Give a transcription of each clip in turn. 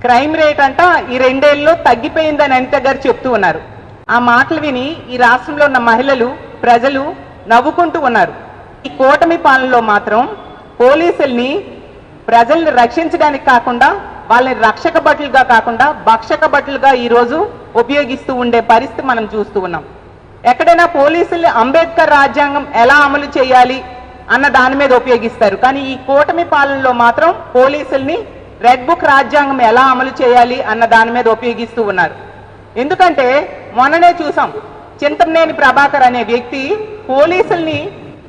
Crime rate అంట ఈ 2 ఏళ్లలో తగ్గిపోయిందని అనిత గారు చెప్తూ ఉన్నారు. ఆ మాటలు విని ఈ రాష్ట్రంలో ఉన్న మహిళలు, ప్రజలు నవ్వుకుంటూ ఉన్నారు. ఈ కూటమి పాలనలో మాత్రం పోలీసుల్ని ప్రజల్ని రక్షించడానికి కాకుండా వాళ్ళని రక్షక భటులుగా కాకుండా భక్షక భటులుగా ఈరోజు ఉపయోగిస్తూ ఉండే పరిస్థితి మనం చూస్తూ ఉన్నాం. ఎక్కడైనా పోలీసుల్ని అంబేద్కర్ రాజ్యాంగం ఎలా అమలు చేయాలి అన్న దాని మీద ఉపయోగిస్తారు. కానీ ఈ కూటమి పాలనలో మాత్రం పోలీసుల్ని రెడ్ బుక్ రాజ్యాంగం ఎలా అమలు చేయాలి అన్న దాని మీద ఉపయోగిస్తూ ఉన్నారు. ఎందుకంటే మొన్ననే చూసాం, చింతమనేని ప్రభాకర్ అనే వ్యక్తి పోలీసుల్ని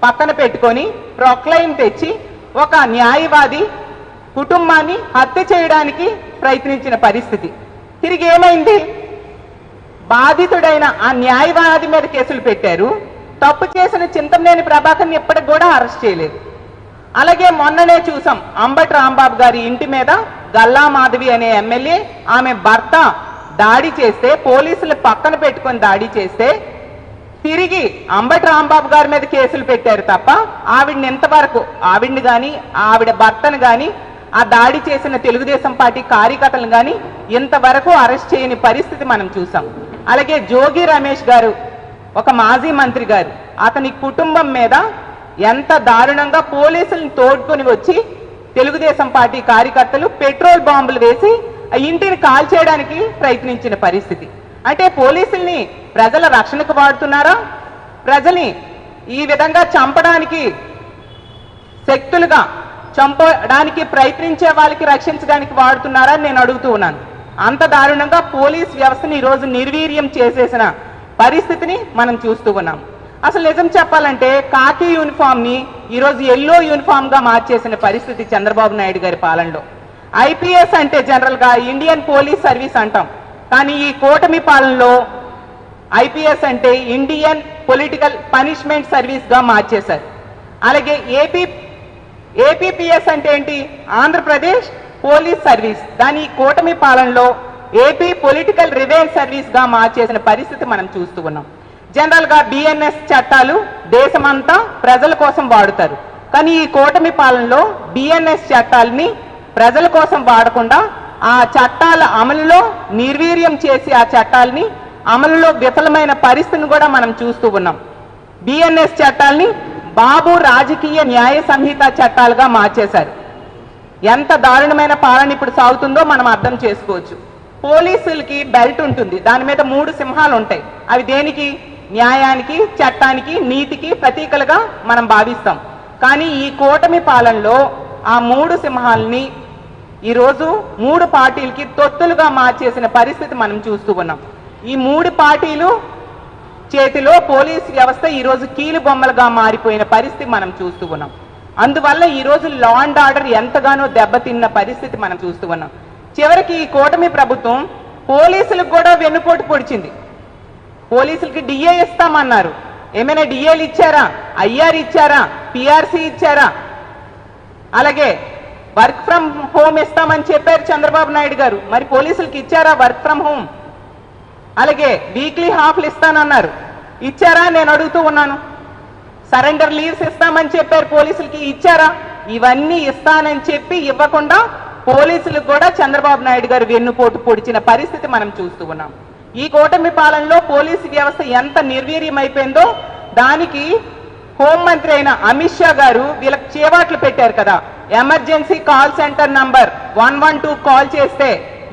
పక్కన పెట్టుకొని ప్రొక్లైన్ తెచ్చి ఒక న్యాయవాది కుటుంబాన్ని హత్య చేయడానికి ప్రయత్నించిన పరిస్థితి. తిరిగి ఏమైంది? బాధితుడైన ఆ న్యాయవాది మీద కేసులు పెట్టారు. తప్పు చేసిన చింతమనేని ప్రభాకర్ని ఇప్పటికి కూడా అరెస్ట్ చేయలేదు. అలాగే మొన్ననే చూసాం, అంబటి రాంబాబు గారి ఇంటి మీద గల్లా మాధవి అనే ఎమ్మెల్యే ఆమె భర్త దాడి చేస్తే, పోలీసులు పక్కన పెట్టుకొని దాడి చేస్తే తిరిగి అంబటి రాంబాబు గారి మీద కేసులు పెట్టారు తప్ప ఆవిడని ఎంతవరకు, ఆవిడ్ని కానీ ఆవిడ భర్తను కానీ ఆ దాడి చేసిన తెలుగుదేశం పార్టీ కార్యకర్తలను కానీ ఇంతవరకు అరెస్ట్ చేయని పరిస్థితి మనం చూసాం. అలాగే జోగి రమేష్ గారు, ఒక మాజీ మంత్రి గారు, అతని కుటుంబం మీద ఎంత దారుణంగా పోలీసులను తోడుకొని వచ్చి తెలుగుదేశం పార్టీ కార్యకర్తలు పెట్రోల్ బాంబులు వేసి ఆ ఇంటిని కాల్చేయడానికి ప్రయత్నించిన పరిస్థితి. అంటే పోలీసుల్ని ప్రజల రక్షణకు వాడుతున్నారా, ప్రజల్ని ఈ విధంగా చంపడానికి శక్తులుగా చంపడానికి ప్రయత్నించే వాళ్ళకి రక్షించడానికి వాడుతున్నారా అని నేను అడుగుతూ ఉన్నాను. అంత దారుణంగా పోలీస్ వ్యవస్థని ఈరోజు నిర్వీర్యం చేసేసిన పరిస్థితిని మనం చూస్తూ ఉన్నాం. అసలు నిజం చెప్పాలంటే కాకి యూనిఫామ్ ని ఈరోజు ఎల్లో యూనిఫామ్ గా మార్చేసిన పరిస్థితి చంద్రబాబు నాయుడు గారి పాలనలో. ఐపీఎస్ అంటే జనరల్ గా ఇండియన్ పోలీస్ సర్వీస్ అంటాం, కానీ ఈ కూటమి పాలనలో ఐపీఎస్ అంటే ఇండియన్ పొలిటికల్ పనిష్మెంట్ సర్వీస్ గా మార్చేశారు. అలాగే ఏపీపీఎస్ అంటే ఏంటి? Andhra Pradesh police service. దాని ఈ కూటమి పాలనలో ఏపీ పొలిటికల్ రివెంజ్ సర్వీస్ గా మార్చేసిన పరిస్థితి మనం చూస్తూ ఉన్నాం. జనరల్ గా బిఎన్ఎస్ చట్టాలు దేశమంతా ప్రజల కోసం వాడుతారు, కానీ ఈ కూటమి పాలనలో బిఎన్ఎస్ చట్టాలని ప్రజల కోసం వాడకుండా ఆ చట్టాల అమలులో నిర్వీర్యం చేసి ఆ చట్టాలని అమలులో విఫలమైన పరిస్థితిని కూడా మనం చూస్తూ ఉన్నాం. బిఎన్ఎస్ చట్టాలని బాబు రాజకీయ న్యాయ సంహిత చట్టాలుగా మార్చేశారు. ఎంత దారుణమైన పాలన ఇప్పుడు సాగుతుందో మనం అర్థం చేసుకోవచ్చు. పోలీసులకి బెల్ట్ ఉంటుంది, దాని మీద 3 సింహాలు ఉంటాయి. అవి దేనికి? న్యాయానికి, చట్టానికి, నీతికి ప్రతీకలుగా మనం భావిస్తాం. కానీ ఈ కూటమి పాలనలో ఆ 3 సింహాలని ఈరోజు 3 పార్టీలకి తొత్తులుగా మార్చేసిన పరిస్థితి మనం చూస్తూ ఉన్నాం. ఈ 3 పార్టీలు చేతిలో పోలీస్ వ్యవస్థ ఈరోజు కీలు బొమ్మలుగా మారిపోయిన పరిస్థితి మనం చూస్తూ ఉన్నాం. అందువల్ల ఈరోజు లా అండ్ ఆర్డర్ ఎంతగానో దెబ్బతిన్న పరిస్థితి మనం చూస్తూ ఉన్నాం. చివరికి ఈ కూటమి ప్రభుత్వం పోలీసులకు కూడా వెన్నుపోటు పొడిచింది. పోలీసులకి డిఏ ఇస్తామన్నారు, ఏమైనా డిఏలు ఇచ్చారా? ఐఆర్ ఇచ్చారా? పిఆర్సీ ఇచ్చారా? అలాగే వర్క్ ఫ్రమ్ హోమ్ ఇస్తామని చెప్పారు చంద్రబాబు నాయుడు గారు, మరి పోలీసులకి ఇచ్చారా వర్క్ ఫ్రమ్ హోమ్? అలాగే వీక్లీ హాఫ్లు ఇస్తానన్నారు, ఇచ్చారా? నేను అడుగుతూ ఉన్నాను. సరెండర్ లీవ్స్ ఇస్తామని చెప్పారు, పోలీసులకి ఇచ్చారా? ఇవన్నీ ఇస్తానని చెప్పి ఇవ్వకుండా పోలీసులకు కూడా చంద్రబాబు నాయుడు గారు వెన్నుపోటు పొడిచిన పరిస్థితి మనం చూస్తూ ఉన్నాం. ఈ కూటమి పాలనలో పోలీసు వ్యవస్థ ఎంత నిర్వీర్యం అయిపోయిందో దానికి హోంమంత్రి అయిన అమిత్ షా గారు వీళ్ళకి చేవాట్లు పెట్టారు కదా. Emergency call centre number 112 call చేస్తే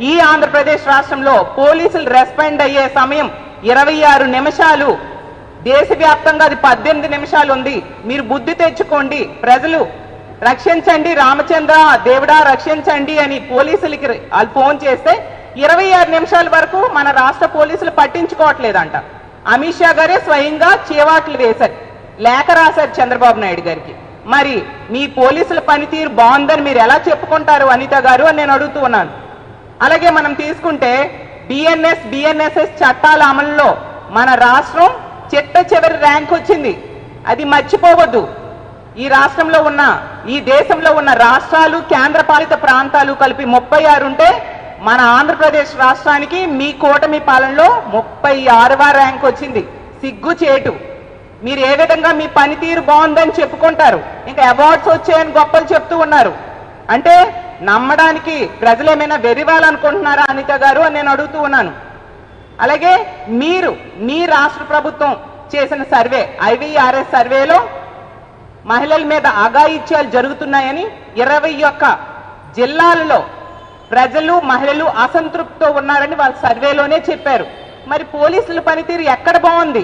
ఈ ఆంధ్రప్రదేశ్ రాష్ట్రంలో పోలీసులు రెస్పాండ్ అయ్యే సమయం 26 నిమిషాలు, దేశవ్యాప్తంగా అది 18 నిమిషాలు ఉంది. మీరు బుద్ధి తెచ్చుకోండి, ప్రజలు రక్షించండి, రామచంద్ర దేవుడా రక్షించండి అని పోలీసులకి వాళ్ళు ఫోన్ చేస్తే 26 నిమిషాల వరకు మన రాష్ట్ర పోలీసులు పట్టించుకోవట్లేదంట. అమిత్ షా గారే స్వయంగా చేవాట్లు వేశారు, లేఖ రాశారు చంద్రబాబు నాయుడు గారికి. మరి మీ పోలీసుల పనితీరు బాగుందని మీరు ఎలా చెప్పుకుంటారు అనిత గారు అని నేను అడుగుతూ ఉన్నాను. అలాగే మనం తీసుకుంటే బిఎన్ఎస్ఎస్ చట్టాల అమలులో మన రాష్ట్రం చిట్ట చివరి ర్యాంక్ వచ్చింది. అది మర్చిపోవద్దు. ఈ రాష్ట్రంలో ఉన్న, ఈ దేశంలో ఉన్న రాష్ట్రాలు, కేంద్రపాలిత ప్రాంతాలు కలిపి 36 ఉంటే మన ఆంధ్రప్రదేశ్ రాష్ట్రానికి మీ కూటమి పాలనలో 36వ ర్యాంక్ వచ్చింది. సిగ్గుచేటు. మీరు ఏ విధంగా మీ పనితీరు బాగుందని చెప్పుకుంటారు, ఇంకా అవార్డ్స్ వచ్చాయని గొప్పలు చెప్తూ ఉన్నారు. అంటే నమ్మడానికి ప్రజలు ఏమైనా వెరివాలనుకుంటున్నారా అనిత గారు అని నేను అడుగుతూ ఉన్నాను. అలాగే మీ రాష్ట్ర ప్రభుత్వం చేసిన సర్వే IVRS సర్వేలో మహిళల మీద అఘాయిత్యాలు జరుగుతున్నాయని 21 జిల్లాలలో ప్రజలు మహిళలు అసంతృప్తితో ఉన్నారని వాళ్ళ సర్వేలోనే చెప్పారు. మరి పోలీసుల పనితీరు ఎక్కడ బాగుంది?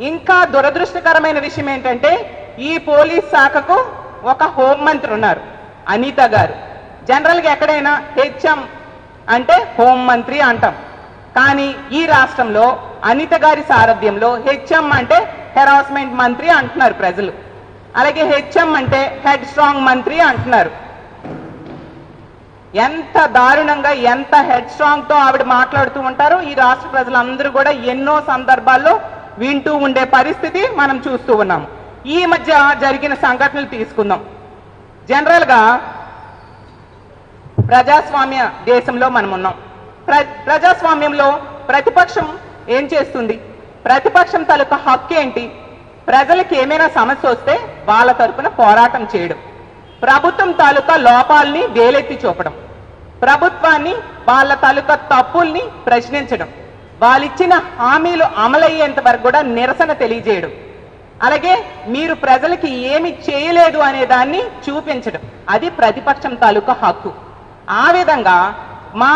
ఇంకా దురదృష్టకరమైన విషయం ఏంటంటే ఈ పోలీస్ శాఖకు ఒక హోంమంత్రి ఉన్నారు, అనిత గారు. జనరల్గా ఎక్కడైనా HM అంటే హోంమంత్రి అంటాం, కానీ ఈ రాష్ట్రంలో అనిత గారి సారథ్యంలో HM అంటే హెరాస్మెంట్ మంత్రి అంటున్నారు ప్రజలు. అలాగే HM అంటే హెడ్ స్ట్రాంగ్ మంత్రి అంటున్నారు. ఎంత దారుణంగా ఎంత హెడ్ స్ట్రాంగ్ తో ఆవిడ మాట్లాడుతూ ఉంటారో ఈ రాష్ట్ర ప్రజలందరూ కూడా ఎన్నో సందర్భాల్లో వింటూ ఉండే పరిస్థితి మనం చూస్తూ ఉన్నాం. ఈ మధ్య జరిగిన సంఘటనలు తీసుకుందాం. జనరల్ గా ప్రజాస్వామ్య దేశంలో మనం ఉన్నాం. ప్రజాస్వామ్యంలో ప్రతిపక్షం ఏం చేస్తుంది? ప్రతిపక్షం తాలూకా హక్కు ఏంటి? ప్రజలకు ఏమైనా సమస్య వస్తే వాళ్ళ తరపున పోరాటం చేయడం, ప్రభుత్వం తాలూకా లోపాలని వేలెత్తి చూపడం, ప్రభుత్వాన్ని వాళ్ళ తాలూకా తప్పుల్ని ప్రశ్నించడం, వాళ్ళిచ్చిన హామీలు అమలయ్యేంత వరకు కూడా నిరసన తెలియజేయడం, అలాగే మీరు ప్రజలకి ఏమి చేయలేదు అనే దాన్ని చూపించడం, అది ప్రతిపక్షం తాలూకా హక్కు. ఆ విధంగా మా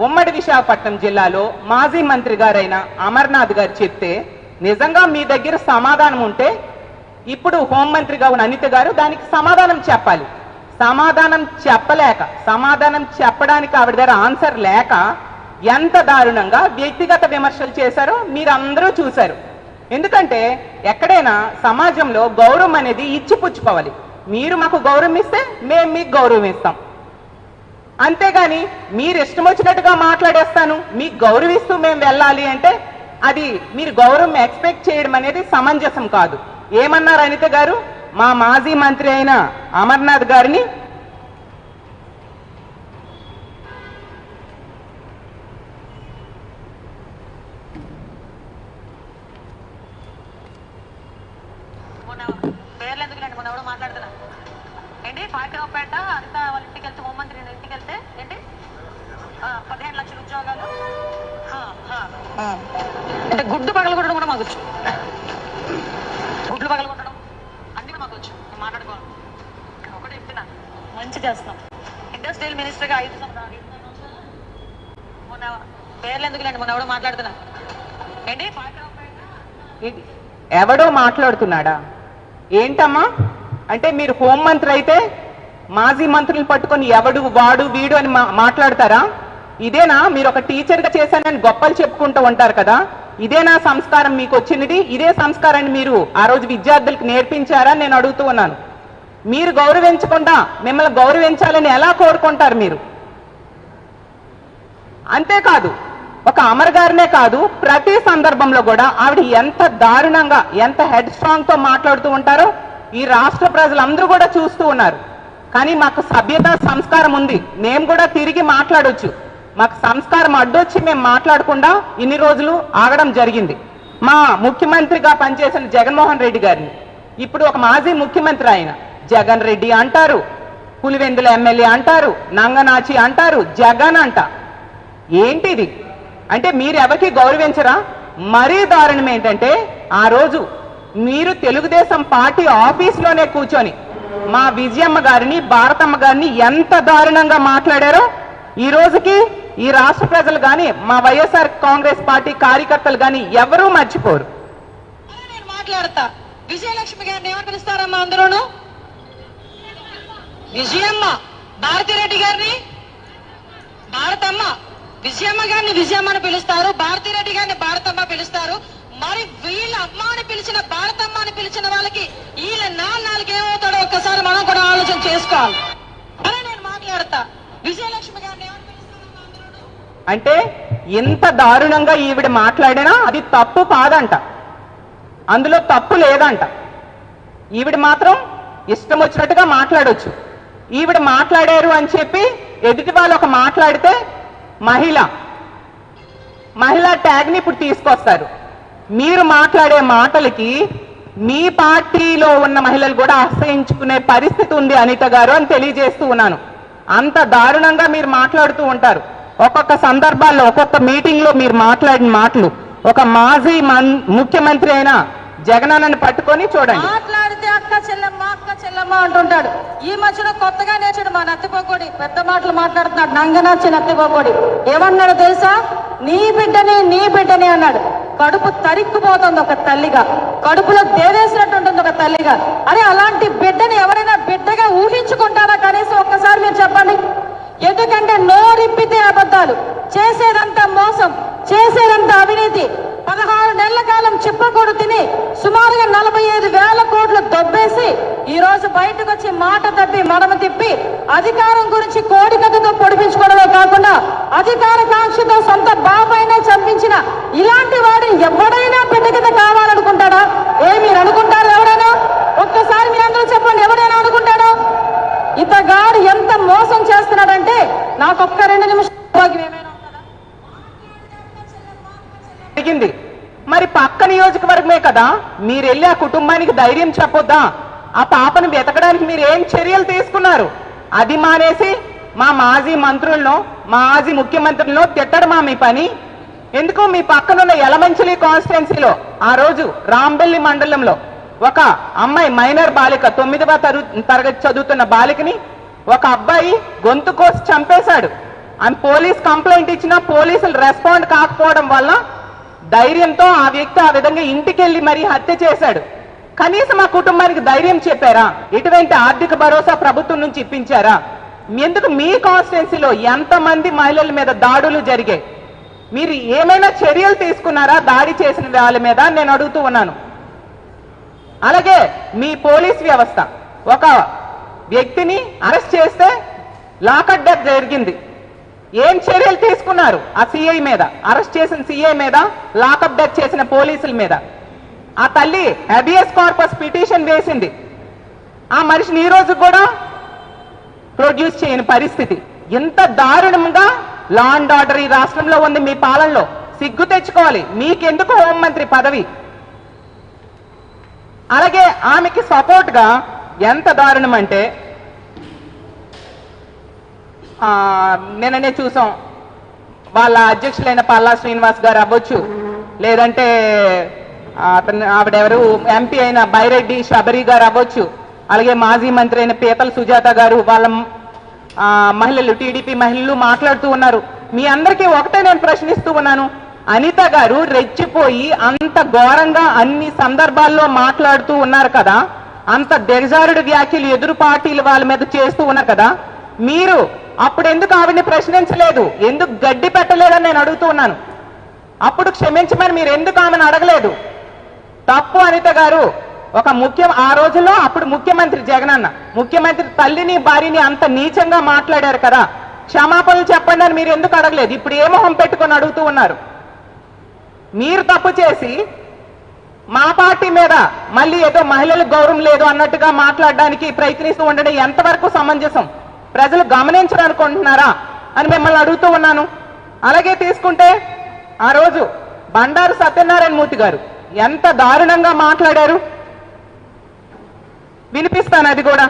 ఉమ్మడి విశాఖపట్నం జిల్లాలో మాజీ మంత్రి గారైన అమర్నాథ్ గారు చెప్తే నిజంగా మీ దగ్గర సమాధానం ఉంటే ఇప్పుడు హోంమంత్రిగా ఉన్న అనిత గారు దానికి సమాధానం చెప్పాలి. సమాధానం చెప్పలేక, సమాధానం చెప్పడానికి ఆవిడ దగ్గర ఆన్సర్ లేక ఎంత దారుణంగా వ్యక్తిగత విమర్శలు చేశారో మీరందరూ చూశారు. ఎందుకంటే ఎక్కడైనా సమాజంలో గౌరవం అనేది ఇచ్చిపుచ్చుకోవాలి. మీరు మాకు గౌరవం ఇస్తే మేము మీకు గౌరవం ఇస్తాం, అంతేగాని మీరు ఇష్టం వచ్చినట్టుగా మాట్లాడేస్తాను మీకు గౌరవిస్తూ మేము వెళ్ళాలి అంటే అది మీరు గౌరవం ఎక్స్పెక్ట్ చేయడం అనేది సమంజసం కాదు. ఏమన్నారు అనిత గారు? మా మాజీ మంత్రి అయిన అమర్నాథ్ గారిని పేర్లెందుకులేండి, మొన్న ఎవడో మాట్లాడుతున్నా ఏంటి పాకిరావుపేట అనిత వాళ్ళ ఇంటికి వెళ్తే హోంమంత్రి ఇంటికి వెళ్తే ఏంటి 15 లక్షల ఉద్యోగాలు అంటే గుడ్డు పగలగొట్టడం కూడా మాకొచ్చు, గుడ్లు పగలగొట్టడం అన్ని మాకొచ్చు. మాట్లాడుకోవాలి ఒకటి చెప్తున్నా, మంచి చేస్తున్నాం. ఇండస్ట్రియల్ మినిస్టర్గా 5 సంవత్సరాలు మొన్న పేర్లెందుకులేండి, మొన్న ఎవడో మాట్లాడుతున్నా ఏంటి పాకిరావుపేట ఎవడో మాట్లాడుతున్నాడా ఏంటమ్మా? అంటే మీరు హోంమంత్రి అయితే మాజీ మంత్రులను పట్టుకొని ఎవడు వాడు వీడు అని మాట్లాడతారా? ఇదేనా మీరు ఒక టీచర్గా చేశానని గొప్పలు చెప్పుకుంటూ ఉంటారు కదా? ఇదేనా సంస్కారం మీకు వచ్చినది? ఇదే సంస్కారాన్ని మీరు ఆ రోజు విద్యార్థులకు నేర్పించారా నేను అడుగుతూ ఉన్నాను. మీరు గౌరవించకుండా మిమ్మల్ని గౌరవించాలని ఎలా కోరుకుంటారు మీరు? అంతేకాదు ఒక అమర్ గారినే కాదు, ప్రతి సందర్భంలో కూడా ఆవిడ ఎంత దారుణంగా ఎంత హెడ్ స్ట్రాంగ్ తో మాట్లాడుతూ ఉంటారో ఈ రాష్ట్ర ప్రజలందరూ కూడా చూస్తూ ఉన్నారు. కానీ మాకు సభ్యత సంస్కారం ఉంది, మేము కూడా తిరిగి మాట్లాడొచ్చు. మాకు సంస్కారం అడ్డొచ్చి మేము మాట్లాడకుండా ఇన్ని రోజులు ఆగడం జరిగింది. మా ముఖ్యమంత్రిగా పనిచేసిన జగన్మోహన్ రెడ్డి గారిని ఇప్పుడు ఒక మాజీ ముఖ్యమంత్రి ఆయన జగన్ రెడ్డి అంటారు, పులివెందుల ఎమ్మెల్యే అంటారు, నంగనాచి అంటారు, జగన్ అంట. ఏంటిది? అంటే మీరు ఎవరికి గౌరవించరా? మరీ దారుణం ఏంటంటే ఆ రోజు మీరు తెలుగుదేశం పార్టీ ఆఫీస్లోనే కూర్చొని మా విజయమ్మ గారిని భారతమ్మ గారిని ఎంత దారుణంగా మాట్లాడారో ఈ రోజుకి ఈ రాష్ట్ర ప్రజలు కానీ మా వైఎస్ఆర్ కాంగ్రెస్ పార్టీ కార్యకర్తలు కానీ ఎవరూ మర్చిపోరు. నేను మాట్లాడతా. విజయలక్ష్మి గారిని ఏమని పిలుస్తారమ్మా అందరూను? విజయమ్మ. భారతిరెడ్డి గారిని భారతమ్మ. విజయమ్మ గారిని విజయమ్మ అని పిలుస్తారు, భారతిరెడ్డి గారిని భారతమ్మ పిలుస్తారు. మరి వీళ్ళ అమ్మ అని పిలిచిన భారతమ్మ అని పిలిచిన వాళ్ళకి వీళ్ళ నాలుగు ఏమవుతాడో ఒక్కసారి మనం కూడా ఆలోచన చేసుకోవాలి. అరే నేను మాట్లాడతా. విజయలక్ష్మి గారిని ఏమని పిలుస్తారమ్మా అందరూ? అంటే ఎంత దారుణంగా ఈవిడ మాట్లాడినా అది తప్పు కాదంట, అందులో తప్పు లేదంట. ఈవిడ మాత్రం ఇష్టం వచ్చినట్టుగా మాట్లాడొచ్చు. ఈవిడ మాట్లాడారు అని చెప్పి ఎదుటి వాళ్ళు ఒక మాట్లాడితే మహిళా ట్యాగ్ని ఇప్పుడు తీసుకొస్తారు. మీరు మాట్లాడే మాటలకి మీ పార్టీలో ఉన్న మహిళలు కూడా అసహించుకునే పరిస్థితి ఉంది అనిత గారు అని తెలియజేస్తూ ఉన్నాను. అంత దారుణంగా మీరు మాట్లాడుతూ ఉంటారు. ఒక్కొక్క సందర్భాల్లో ఒక్కొక్క మీటింగ్ లో మీరు మాట్లాడిన మాటలు ఒక మాజీ ముఖ్యమంత్రి అయిన జగనన్నను పట్టుకొని చూడండి. మాట్లాడితే అక్క చెల్లమ్మ అంటుంటాడు. ఈ మధ్యలో కొత్తగా నేర్చాడు మా నత్తిపోకోడి, పెద్ద మాటలు మాట్లాడుతున్నాడు. నంగనాచి నత్తిపోకోడి ఏమన్నాడు తెలుసా? నీ బిడ్డని అన్నాడు. కడుపు తరిక్కుపోతుంది ఒక తల్లిగా, కడుపులో దేవేసినట్టు ఉంటుంది ఒక తల్లిగా. అరే అలాంటి బిడ్డని ఎవరైనా బిడ్డగా ఊహించుకుంటారా? కనీసం ఒక్కసారి మీరు చెప్పండి. ఎందుకంటే నోరిప్పితే అబద్ధాలు, చేసేదంతా మోసం, చేసేదంతా అవినీతి. 16 నెలల కాలం చిప్పకూడు తిని సుమారుగా 45,000 కోట్లు దొబ్బేసి ఈ రోజు బయటకు వచ్చి మాట తప్పి మడమ తిప్పి అధికారం గురించి కోడికథతో పొడిపించుకోవడమే కాకుండా అధికార కాంక్షతో సొంత బాబాయినే చంపించిన ఇలాంటి వాడిని ఎవడైనా బిడ్డ కింద కావాలనుకుంటాడా? మీరు అనుకుంటారు ఎవరైనా? ఒక్కసారి మీరందరూ చెప్పండి, ఎవరైనా అనుకుంటాడా? ఇతగాడు ఎంత మోసం చేస్తున్నాడంటే నాకు ఒక్క 2 నిమిషాలు జరిగింది. మరి పక్క నియోజకవర్గమే కదా, మీరు వెళ్ళి ఆ కుటుంబానికి ధైర్యం చెప్పొద్దా? ఆ పాపను వెతకడానికి మీరు ఏం చర్యలు తీసుకున్నారు? అది మానేసి మా మాజీ మంత్రులను మాజీ ముఖ్యమంత్రులను తిట్టడమా మీ పని? ఎందుకు మీ పక్కనున్న యలమంచిలి కాన్స్టిట్యున్సీలో ఆ రోజు రాంబెల్లి మండలంలో ఒక అమ్మాయి మైనర్ బాలిక 9వ తరగతి చదువుతున్న బాలికని ఒక అబ్బాయి గొంతు కోసి చంపేశాడు. ఆమె పోలీస్ కంప్లైంట్ ఇచ్చినా పోలీసులు రెస్పాండ్ కాకపోవడం వల్ల ధైర్యంతో ఆ వ్యక్తి ఆ విధంగా ఇంటికి వెళ్ళి మరీ హత్య చేశాడు. కనీసం ఆ కుటుంబానికి ధైర్యం చెప్పారా? ఇటువంటి ఆర్థిక భరోసా ప్రభుత్వం నుంచి ఇప్పించారా? ఎందుకు మీ కాన్స్టిట్యున్సీలో ఎంతమంది మహిళల మీద దాడులు జరిగాయి? మీరు ఏమైనా చర్యలు తీసుకున్నారా దాడి చేసిన వాళ్ళ మీద? నేను అడుగుతూ ఉన్నాను. అలాగే మీ పోలీస్ వ్యవస్థ ఒక వ్యక్తిని అరెస్ట్ చేస్తే లాకప్ డెత్ జరిగింది. ఏం చర్యలు తీసుకున్నారు? ఆ సిఐ మీద, అరెస్ట్ చేసిన సిఐ మీద, లాకప్ డెత్ చేసిన పోలీసుల మీద. ఆ తల్లి హెబియస్ కార్పస్ పిటిషన్ వేసింది. ఆ మనిషిని ఈ రోజు కూడా ప్రొడ్యూస్ చేయని పరిస్థితి. ఇంత దారుణంగా లా అండ్ ఆర్డర్ ఈ రాష్ట్రంలో ఉంది మీ పాలనలో. సిగ్గు తెచ్చుకోవాలి. మీకెందుకు హోంమంత్రి పదవి? అలాగే ఆమెకి సపోర్ట్ గా ఎంత దారుణం అంటే నిన్ననే చూసాం, వాళ్ళ అధ్యక్షులైన పల్లా శ్రీనివాస్ గారు అవ్వచ్చు, లేదంటే ఆవిడెవరు ఎంపీ అయిన బైరెడ్డి శబరి గారు అవ్వచ్చు, అలాగే మాజీ మంత్రి అయిన పీతల సుజాత గారు, వాళ్ళ మహిళలు టీడీపీ మహిళలు మాట్లాడుతూ ఉన్నారు. మీ అందరికీ ఒకటే నేను ప్రశ్నిస్తూ ఉన్నాను. అనిత గారు రెచ్చిపోయి అంత ఘోరంగా అన్ని సందర్భాల్లో మాట్లాడుతూ ఉన్నారు కదా, అంత దిగజారుడు వ్యాఖ్యలు ఎదురు పార్టీలు వాళ్ళ మీద చేస్తూ ఉన్నారు కదా, మీరు అప్పుడు ఎందుకు ఆవిడని ప్రశ్నించలేదు? ఎందుకు గడ్డి పెట్టలేదని నేను అడుగుతూ ఉన్నాను. అప్పుడు క్షమించమని మీరు ఎందుకు ఆమెను అడగలేదు? తప్పు అనిత గారు. ఆ రోజుల్లో అప్పుడు ముఖ్యమంత్రి జగనన్న, ముఖ్యమంత్రి తల్లిని భార్యని అంత నీచంగా మాట్లాడారు కదా, క్షమాపణలు చెప్పండి అని మీరు ఎందుకు అడగలేదు? ఇప్పుడు ఏ మొహం పెట్టుకొని అడుగుతూ ఉన్నారు? మీరు తప్పు చేసి మా పార్టీ మీద మళ్ళీ ఏదో మహిళలకు గౌరవం లేదు అన్నట్టుగా మాట్లాడడానికి ప్రయత్నిస్తూ ఉండడం ఎంతవరకు సమంజసం? ప్రజలు గమనించాలనుకుంటున్నారా అని మిమ్మల్ని అడుగుతూ ఉన్నాను. అలాగే తీసుకుంటే ఆ రోజు బండారు సత్యనారాయణ మూర్తి గారు ఎంత దారుణంగా మాట్లాడారు, వినిపిస్తాను అది కూడా.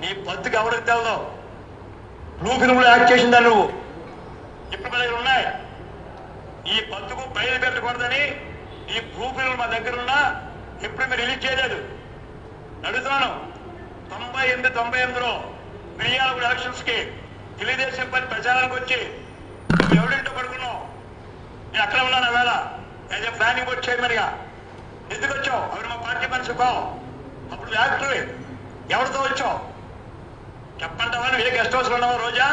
నీ బతుకు ఎవరికి తెలదు? బ్లూ ఫిల్మ్లో యాక్ట్ చేసిందా నువ్వు? ఇప్పుడు మా దగ్గర ఉన్నాయి. ఈ బతుకు బయలు పెట్టకూడదని ఈ బ్లూ ఫిల్మ్ మా దగ్గర ఉన్నా ఎప్పుడు మీరు రిలీజ్ చేయలేదు. అడుగుతున్నాను. 98-98లో మిర్యాలగూడ ఎలక్షన్స్ కి తెలుగుదేశం పార్టీ ప్రచారానికి వచ్చి నువ్వు ఎవరింటో పడుకున్నావు. నేను అక్కడ ఉన్నాను వేళ as a planning board chairman గా. ఎందుకు వచ్చావు? అవి మా పార్టీ మనిషి కావు. అప్పుడు యాక్టర్ ఎవరితో వచ్చావు చెప్పంటావా? నువ్వు ఏ గెస్ట్ హౌస్ లో ఉన్నావా రోజా?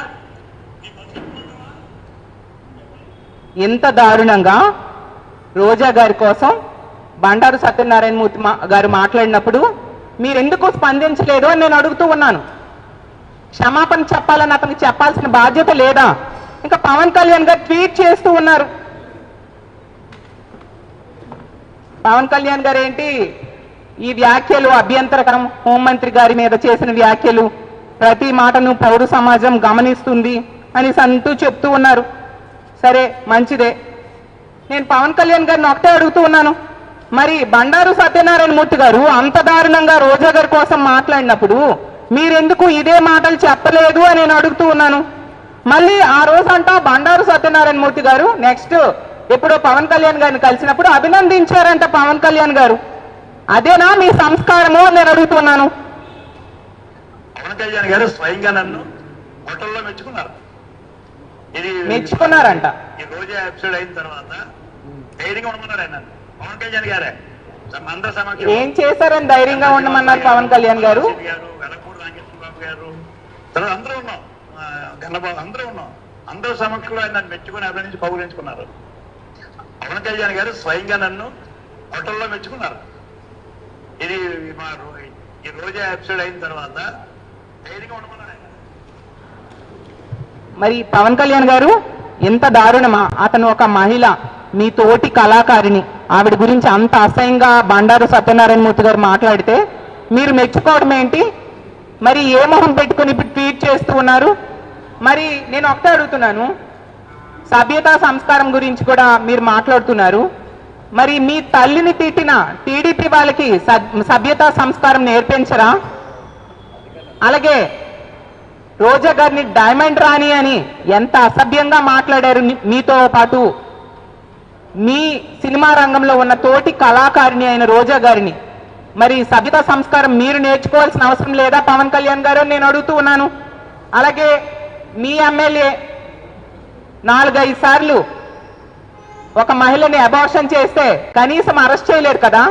ఇంత దారుణంగా రోజా గారి కోసం బండారు సత్యనారాయణ మూర్తి గారు మాట్లాడినప్పుడు మీరెందుకు స్పందించలేదు అని నేను అడుగుతూ ఉన్నాను. క్షమాపణ చెప్పాలని అతనికి చెప్పాల్సిన బాధ్యత లేదా? ఇంకా పవన్ కళ్యాణ్ గారు ట్వీట్ చేస్తూ ఉన్నారు. పవన్ కళ్యాణ్ గారు ఏంటి, ఈ వ్యాఖ్యలు అభ్యంతరకరం, హోంమంత్రి గారి మీద చేసిన వ్యాఖ్యలు ప్రతి మాటను పౌర సమాజం గమనిస్తుంది అని అంటూ చెప్తూ ఉన్నారు. సరే, మంచిదే. నేను పవన్ కళ్యాణ్ గారిని ఒకటే అడుగుతూ ఉన్నాను, మరి బండారు సత్యనారాయణ మూర్తి గారు అంత దారుణంగా రోజా గారి కోసం మాట్లాడినప్పుడు మీరెందుకు ఇదే మాటలు చెప్పలేదు అని నేను అడుగుతూ ఉన్నాను. మళ్ళీ ఆ రోజంట బండారు సత్యనారాయణ మూర్తి గారు నెక్స్ట్ ఎప్పుడో పవన్ కళ్యాణ్ గారిని కలిసినప్పుడు అభినందించారంట పవన్ కళ్యాణ్ గారు. అదేనా మీ సంస్కారము అని నేను అడుగుతున్నాను. పవన్ కళ్యాణ్ గారు స్వయంగా నన్ను హోటల్లో మెచ్చుకున్నారు. ఇది మెచ్చుకున్నారంట. ఈ రోజా ఎపిసోడ్ అయిన తర్వాత ధైర్యంగా ఉండమన్నారు ఆయన. పవన్ కళ్యాణ్ గారే అందరూ సమక్షంలో ఏం చేశారని ధైర్యంగా ఉండమన్నారు పవన్ కళ్యాణ్ గారు? వెలకూరు రామకృష్ణబాబు గారు, తర్వాత అందరూ ఉన్నాం, గన్నబాబు అందరూ ఉన్నాం. అందరూ సమక్షంలో ఆయన నన్ను మెచ్చుకుని అభినందించి పౌరించుకున్నారు. పవన్ కళ్యాణ్ గారు స్వయంగా నన్ను హోటల్లో మెచ్చుకున్నారు. ఇది ఈ రోజా ఎపిసోడ్ అయిన తర్వాత ధైర్యంగా ఉండమన్నారు ఆయన. మరి పవన్ కళ్యాణ్ గారు ఎంత దారుణమా? అతను ఒక మహిళ, మీ తోటి కళాకారిణి, ఆవిడ గురించి అంత అసహ్యంగా బండారు సత్యనారాయణ మూర్తి గారు మాట్లాడితే మీరు మెచ్చుకోవడం ఏంటి? మరి ఏ మొహం పెట్టుకుని ఇప్పుడు ట్వీట్ చేస్తూ ఉన్నారు? మరి నేను ఒకటే అడుగుతున్నాను, సభ్యతా సంస్కారం గురించి కూడా మీరు మాట్లాడుతున్నారు. మరి మీ తల్లిని తిట్టిన టీడీపీ వాళ్ళకి సభ్యతా సంస్కారం నేర్పించరా? అలాగే రోజా గారిని డైమండ్ రాణి అని ఎంత అసభ్యంగా మాట్లాడారు. మీతో పాటు మీ సినిమా రంగంలో ఉన్న తోటి కళాకారిణి అయిన రోజా గారిని మరి సభ్యతా సంస్కారం మీరు నేర్చుకోవాల్సిన అవసరం లేదా పవన్ కళ్యాణ్ గారు నేను అడుగుతూ ఉన్నాను. అలాగే మీ ఎమ్మెల్యే 4-5 సార్లు ఒక మహిళని అబార్షన్ చేస్తే కనీసం అరెస్ట్ చేయలేరు కదా?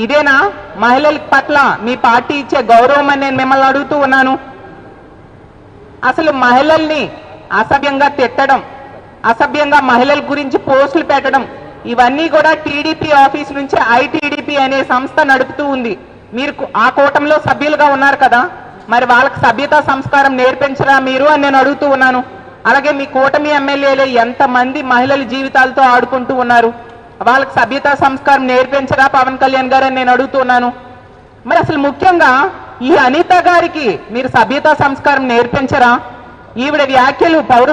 ఇదేనా మహిళల పట్ల మీ పార్టీ ఇచ్చే గౌరవం అని నేను మిమ్మల్ని అడుగుతూ ఉన్నాను. అసలు మహిళల్ని అసభ్యంగా తిట్టడం, అసభ్యంగా మహిళల గురించి పోస్టులు పెట్టడం, ఇవన్నీ కూడా టీడీపీ ఆఫీస్ నుంచి ఐటీడీపీ అనే సంస్థ నడుపుతూ ఉంది. మీరు ఆ కూటమిలో సభ్యులుగా ఉన్నారు కదా, మరి వాళ్ళకి సభ్యతా సంస్కారం నేర్పించరా మీరు అని నేను అడుగుతూ ఉన్నాను. అలాగే మీ కూటమి ఎమ్మెల్యేలు ఎంతమంది మహిళల జీవితాలతో ఆడుకుంటూ ఉన్నారు, వాళ్ళకి సభ్యతా సంస్కారం నేర్పించరా పవన్ కళ్యాణ్ గారు అని నేను అడుగుతూ ఉన్నాను. మరి అసలు ముఖ్యంగా ఈ అనిత గారికి మీరు సభ్యతా సంస్కారం నేర్పించరా? ఈవిడ వ్యాఖ్యలు పౌర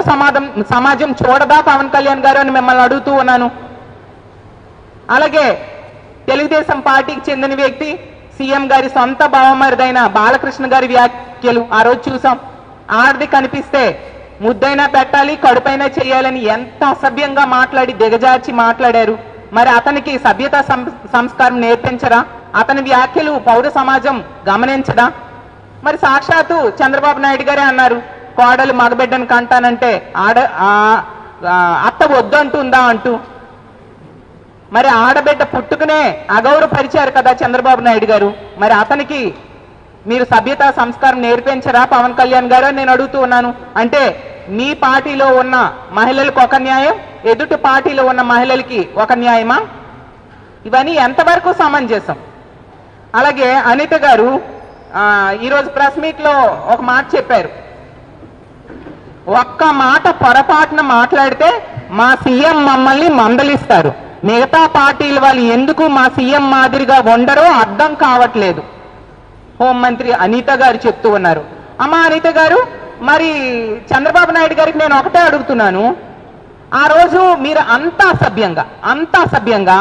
సమాజం చూడదా పవన్ కళ్యాణ్ గారు అని మిమ్మల్ని అడుగుతూ ఉన్నాను. అలాగే తెలుగుదేశం పార్టీకి చెందిన వ్యక్తి, సీఎం గారి సొంత బావమరిదైన బాలకృష్ణ గారి వ్యాఖ్యలు ఆ రోజు చూసాం. ఆడది కనిపిస్తే ముద్దైనా పెట్టాలి, కడుపైనా చేయాలని ఎంత అసభ్యంగా మాట్లాడి దిగజార్చి మాట్లాడారు. మరి అతనికి సభ్యతా సంస్కారం నేర్పించరా? అతని వ్యాఖ్యలు పౌర సమాజం గమనించదా? మరి సాక్షాత్తు చంద్రబాబు నాయుడు గారే అన్నారు, కోడలు మగబిడ్డను కంటానంటే అత్త వద్దు అంటుందా అంటూ. మరి ఆడబిడ్డ పుట్టుకునే అగౌరవపరిచారు కదా చంద్రబాబు నాయుడు గారు. మరి అతనికి మీరు సభ్యతా సంస్కారం నేర్పించరా పవన్ కళ్యాణ్ గారు నేను అడుగుతూ ఉన్నాను. అంటే మీ పార్టీలో ఉన్న మహిళలకు ఒక న్యాయం, ఎదుటి పార్టీలో ఉన్న మహిళలకి ఒక న్యాయమా? ఇవన్నీ ఎంతవరకు సమంజసం? అలాగే అనిత గారు ఈరోజు ప్రెస్ మీట్ లో ఒక మాట చెప్పారు, ఒక్క మాట పొరపాటున మాట్లాడితే మా సీఎం మమ్మల్ని మందలిస్తారు, మిగతా పార్టీల వాళ్ళు ఎందుకు మా సీఎం మాదిరిగా ఉండరో అర్థం కావట్లేదు. హోంమంత్రి అనిత గారు చెప్తూ ఉన్నారు. అమ్మా అనిత గారు, మరి చంద్రబాబు నాయుడు గారికి నేను ఒకటే అడుగుతున్నాను, ఆ రోజు మీరు అంత అసభ్యంగా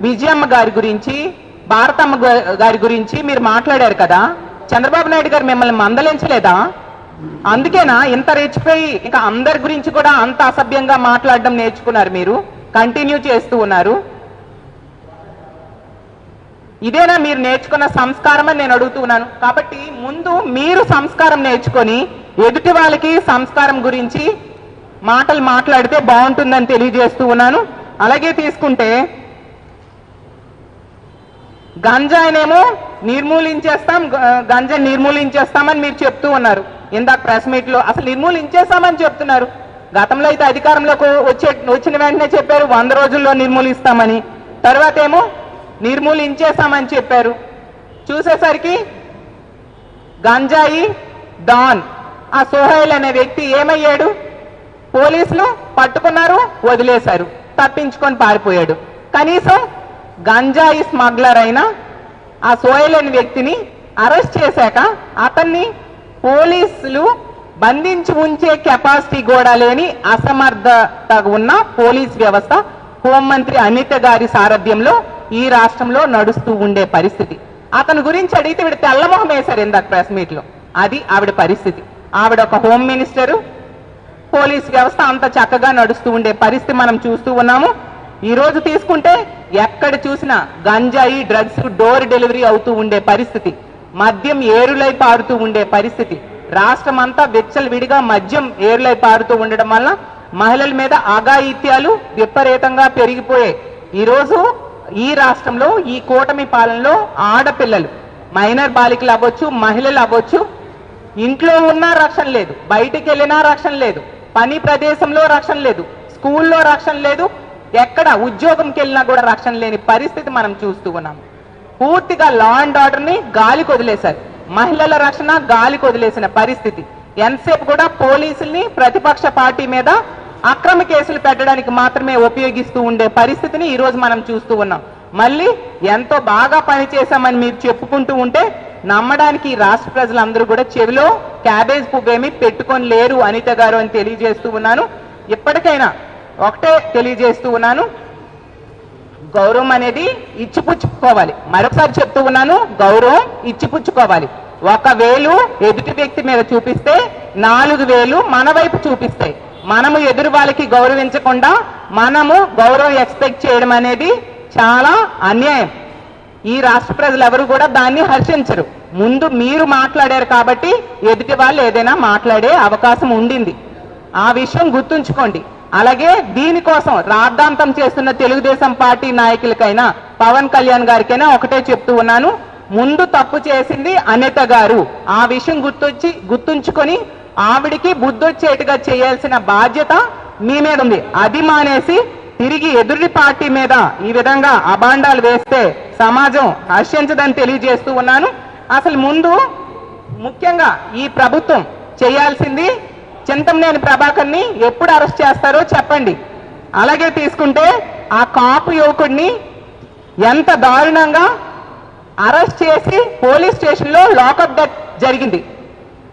విజయమ్మ గారి గురించి, భారతమ్మ గారి గురించి మీరు మాట్లాడారు కదా, చంద్రబాబు నాయుడు గారు మిమ్మల్ని మందలించలేదా? అందుకేనా ఇంత రెచ్చిపోయి ఇంకా అందరి గురించి కూడా అంత అసభ్యంగా మాట్లాడడం నేర్చుకున్నారు, మీరు కంటిన్యూ చేస్తూ ఉన్నారు. ఇదేనా మీరు నేర్చుకున్న సంస్కారం అని నేను అడుగుతున్నాను. కాబట్టి ముందు మీరు సంస్కారం నేర్చుకొని ఎదుటి వాళ్ళకి సంస్కారం గురించి మాటలు మాట్లాడితే బాగుంటుందని తెలియజేస్తూ ఉన్నాను. అలాగే తీసుకుంటే గంజాయినేమో నిర్మూలించేస్తామని మీరు చెప్తూ ఉన్నారు. ఇందాక ప్రెస్ మీట్ లో అసలు నిర్మూలించేస్తామని చెప్తున్నారు. గతంలో అయితే అధికారంలోకి వచ్చిన వెంటనే చెప్పారు 100 రోజుల్లో నిర్మూలిస్తామని, తర్వాత ఏమో నిర్మూలించేస్తామని చెప్పారు. చూసేసరికి గంజాయి డాన్ ఆ సోహైల్ అనే వ్యక్తి ఏమయ్యాడు? పోలీసులు పట్టుకున్నారు, వదిలేశారు, తప్పించుకొని పారిపోయాడు. కనీసం గంజాయి స్మగ్లర్ అయినా ఆ సోయల్ అనే వ్యక్తిని అరెస్ట్ చేశాక అతన్ని పోలీసులు బంధించి ఉంచే కెపాసిటీ కూడా లేని అసమర్థత ఉన్న పోలీస్ వ్యవస్థ హోంమంత్రి అనిత గారి సారథ్యంలో ఈ రాష్ట్రంలో నడుస్తూ ఉండే పరిస్థితి. అతని గురించి అడిగితే వీడు తెల్లమొహం వేశారు ఇందాక ప్రెస్ మీట్ లో. అది ఆవిడ పరిస్థితి. ఆవిడ ఒక హోమ్ మినిస్టరు, పోలీస్ వ్యవస్థ అంత చక్కగా నడుస్తూ ఉండే పరిస్థితి మనం చూస్తూ ఉన్నాము. ఈ రోజు తీసుకుంటే ఎక్కడ చూసినా గంజాయి డ్రగ్స్ డోర్ డెలివరీ అవుతూ ఉండే పరిస్థితి, మద్యం ఏరులై పారుతూ ఉండే పరిస్థితి, రాష్ట్రం అంతా విచ్చలవిడిగా మద్యం ఏరులై పారుతూ ఉండడం వల్ల మహిళల మీద అఘాయిత్యాలు విపరీతంగా పెరిగిపోయాయి. ఈరోజు ఈ రాష్ట్రంలో ఈ కూటమి పాలనలో ఆడపిల్లలు, మైనర్ బాలికలు అవ్వచ్చు, మహిళలు అవ్వచ్చు, ఇంట్లో ఉన్నా రక్షణ లేదు, బయటికి వెళ్ళినా రక్షణ లేదు, పని ప్రదేశంలో రక్షణ లేదు, స్కూల్లో రక్షణ లేదు, ఎక్కడ ఉద్యోగంకి వెళ్ళినా కూడా రక్షణ లేని పరిస్థితి మనం చూస్తూ ఉన్నాం. పూర్తిగా లా అండ్ ఆర్డర్ ని గాలికి వదిలేశారు. మహిళల రక్షణ గాలికి వదిలేసిన పరిస్థితి. ఎంతసేపు కూడా పోలీసుల్ని ప్రతిపక్ష పార్టీ మీద అక్రమ కేసులు పెట్టడానికి మాత్రమే ఉపయోగిస్తూ ఉండే పరిస్థితిని ఈ రోజు మనం చూస్తూ ఉన్నాం. మళ్ళీ ఎంతో బాగా పనిచేశామని మీరు చెప్పుకుంటూ ఉంటే నమ్మడానికి ఈ రాష్ట్ర ప్రజలందరూ కూడా చెవిలో క్యాబేజ్ పువ్వేమీ పెట్టుకొని లేరు అనిత గారు అని తెలియజేస్తూ ఉన్నాను. ఇప్పటికైనా ఒకటే తెలియజేస్తూ ఉన్నాను, గౌరవం అనేది ఇచ్చిపుచ్చుకోవాలి. మరొకసారి చెప్తూ ఉన్నాను, గౌరవం ఇచ్చిపుచ్చుకోవాలి. ఒక వేలు ఎదుటి వ్యక్తి మీద చూపిస్తే 4 వేలు మన వైపు చూపిస్తాయి. మనము ఎదురు వాళ్ళకి గౌరవించకుండా మనము గౌరవం ఎక్స్పెక్ట్ చేయడం అనేది చాలా అన్యాయం. ఈ రాష్ట్ర ప్రజలు ఎవరు కూడా దాన్ని హర్షించరు. ముందు మీరు మాట్లాడారు కాబట్టి ఎదుటి వాళ్ళు ఏదైనా మాట్లాడే అవకాశం ఉండింది. ఆ విషయం గుర్తుంచుకోండి. అలాగే దీనికోసం రాద్ధాంతం చేస్తున్న తెలుగుదేశం పార్టీ నాయకులకైనా పవన్ కళ్యాణ్ గారికైనా ఒకటే చెప్తూ ఉన్నాను, ముందు తప్పు చేసింది అనిత గారు. ఆ విషయం గుర్తుంచుకొని ఆవిడికి బుద్ధొచ్చేట్టుగా చేయాల్సిన బాధ్యత మీ మీద ఉంది. అది మానేసి తిరిగి ఎదుటి పార్టీ మీద ఈ విధంగా అబాండాలు వేస్తే సమాజం హర్షించదని తెలియజేస్తూ ఉన్నాను. అసలు ముందు ముఖ్యంగా ఈ ప్రభుత్వం చేయాల్సింది చింతమనేని ప్రభాకర్ని ఎప్పుడు అరెస్ట్ చేస్తారో చెప్పండి. అలాగే తీసుకుంటే ఆ కాపు యువకుడిని ఎంత దారుణంగా అరెస్ట్ చేసి పోలీస్ స్టేషన్లో లాకప్ డెత్ జరిగింది.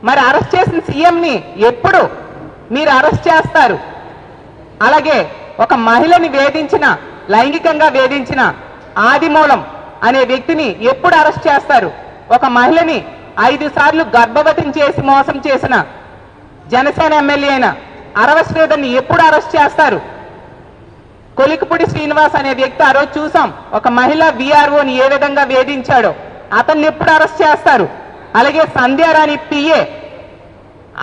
మరి అరెస్ట్ చేసిన సీఎంని ఎప్పుడు మీరు అరెస్ట్ చేస్తారు? అలాగే ఒక మహిళని వేధించిన, లైంగికంగా వేధించిన ఆదిమూలం అనే వ్యక్తిని ఎప్పుడు అరెస్ట్ చేస్తారు? ఒక మహిళని 5 సార్లు గర్భవతిని చేసి మోసం చేసిన జనసేన ఎమ్మెల్యే అయిన అరవశ్రీధర్ని ఎప్పుడు అరెస్ట్ చేస్తారు? కొలికిపూడి శ్రీనివాస్ అనే వ్యక్తి ఆ రోజు చూసాం, ఒక మహిళ విఆర్ఓని ఏ విధంగా వేధించాడో, అతన్ని ఎప్పుడు అరెస్ట్ చేస్తారు? అలాగే సంధ్యారాణి పిఏ,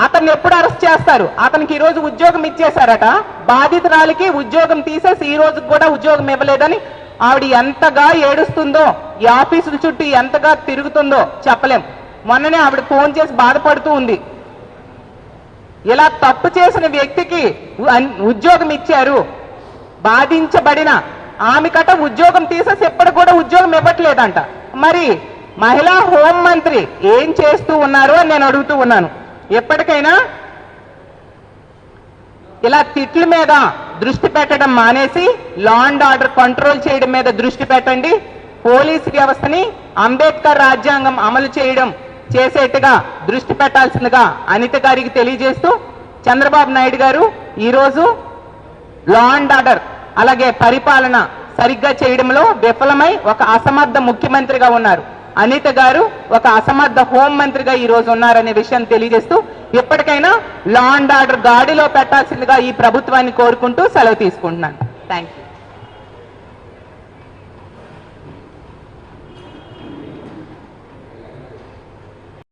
అతన్ని ఎప్పుడు అరెస్ట్ చేస్తారు? అతనికి ఈ రోజు ఉద్యోగం ఇచ్చేశారట, బాధితురాలికి ఉద్యోగం తీసేసి ఈ రోజు కూడా ఉద్యోగం ఇవ్వలేదని ఆవిడ ఎంతగా ఏడుస్తుందో, ఈ ఆఫీసుల చుట్టూ ఎంతగా తిరుగుతుందో చెప్పలేం. మొన్ననే ఆవిడ ఫోన్ చేసి బాధపడుతూ ఉంది. ఇలా తప్పు చేసిన వ్యక్తికి ఉద్యోగం ఇచ్చారు, బాధించబడిన ఆమెకట ఉద్యోగం తీసేసి ఎప్పుడు కూడా ఉద్యోగం ఇవ్వట్లేదంట. మరి మహిళా హోంమంత్రి ఏం చేస్తూ ఉన్నారు అని నేను అడుగుతూ ఉన్నాను. ఎప్పటికైనా ఇలా తిట్ల మీద దృష్టి పెట్టడం మానేసి లా అండ్ ఆర్డర్ కంట్రోల్ చేయడం మీద దృష్టి పెట్టండి. పోలీసు వ్యవస్థని అంబేద్కర్ రాజ్యాంగం అమలు చేయడం చేసేట్టుగా దృష్టి పెట్టాల్సిందిగా అనిత గారికి తెలియజేస్తూ, చంద్రబాబు నాయుడు గారు ఈరోజు లా అండ్ ఆర్డర్ అలాగే పరిపాలన సరిగ్గా చేయడంలో విఫలమై ఒక అసమర్థ ముఖ్యమంత్రిగా ఉన్నారు. అనిత గారు ఒక అసమర్థ హోం మంత్రిగా ఈ రోజు ఉన్నారనే విషయాన్ని తెలియజేస్తూ, ఇప్పటికైనా లా అండ్ ఆర్డర్ గాడిలో పెట్టాల్సిందిగా ఈ ప్రభుత్వాన్ని కోరుకుంటూ సెలవు తీసుకుంటున్నాను. Thank you.